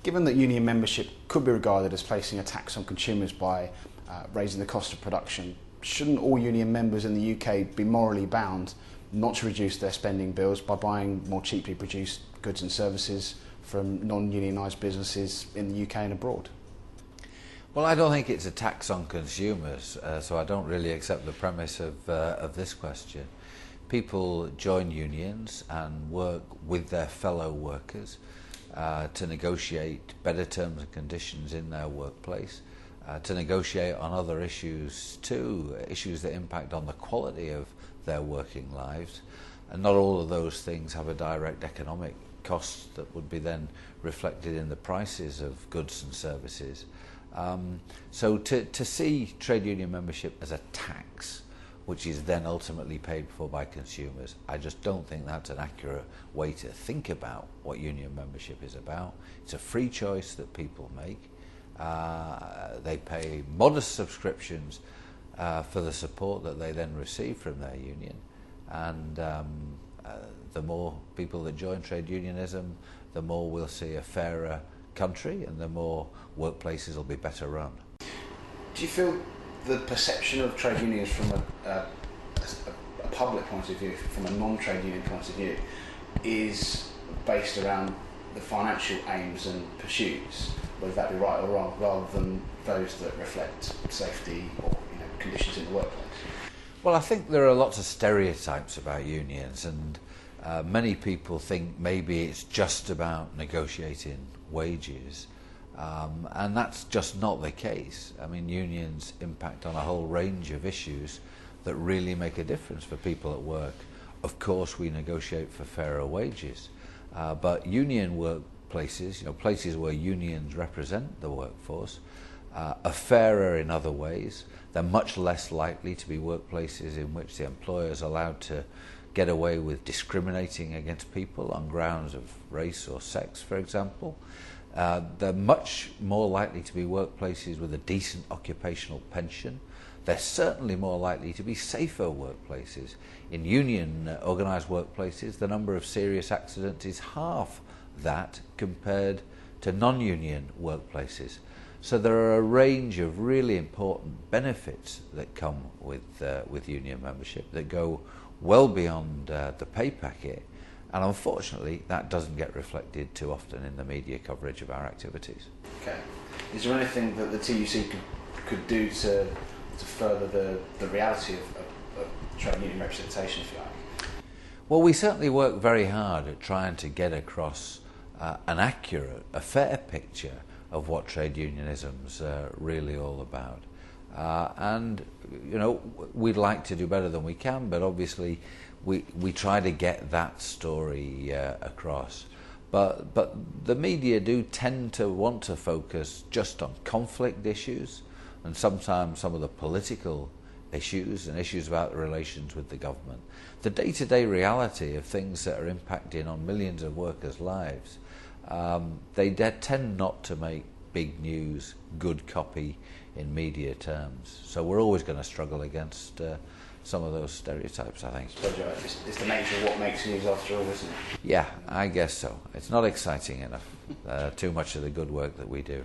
Given that union membership could be regarded as placing a tax on consumers by raising the cost of production, shouldn't all union members in the UK be morally bound not to reduce their spending bills by buying more cheaply produced goods and services from non-unionised businesses in the UK and abroad? Well, I don't think it's a tax on consumers, so I don't really accept the premise of this question. People join unions and work with their fellow workers to negotiate better terms and conditions in their workplace, to negotiate on other issues too, issues that impact on the quality of their working lives. And not all of those things have a direct economic cost that would be then reflected in the prices of goods and services. So to see trade union membership as a tax, which is then ultimately paid for by consumers, I just don't think that's an accurate way to think about what union membership is about. It's a free choice that people make. They pay modest subscriptions for the support that they then receive from their union, and the more people that join trade unionism, the more we'll see a fairer country and the more workplaces will be better run. Do you feel the perception of trade unions from a public point of view, from a non-trade union point of view, is based around the financial aims and pursuits, whether that be right or wrong, rather than those that reflect safety or conditions in the workplace? Well, I think there are lots of stereotypes about unions, and many people think maybe it's just about negotiating wages, and that's just not the case. I mean, unions impact on a whole range of issues that really make a difference for people at work. Of course, we negotiate for fairer wages, but union workplaces, places where unions represent the workforce, are fairer in other ways. They're much less likely to be workplaces in which the employer is allowed to get away with discriminating against people on grounds of race or sex, for example. They're much more likely to be workplaces with a decent occupational pension. They're certainly more likely to be safer workplaces. In union organised workplaces, the number of serious accidents is half that compared to non-union workplaces. So there are a range of really important benefits that come with union membership that go well beyond the pay packet, and unfortunately that doesn't get reflected too often in the media coverage of our activities. Okay. Is there anything that the TUC could do to further the reality of trade union representation, if you like? Well, we certainly work very hard at trying to get across an accurate, a fair picture of what trade unionism's really all about. And we'd like to do better than we can, but obviously we try to get that story across. But the media do tend to want to focus just on conflict issues, and sometimes some of the political issues and issues about the relations with the government. The day-to-day reality of things that are impacting on millions of workers' lives, they tend not to make big news, good copy in media terms. So we're always going to struggle against some of those stereotypes, I think. It's the nature of what makes news after all, isn't it? Yeah, I guess so. It's not exciting enough, too much of the good work that we do.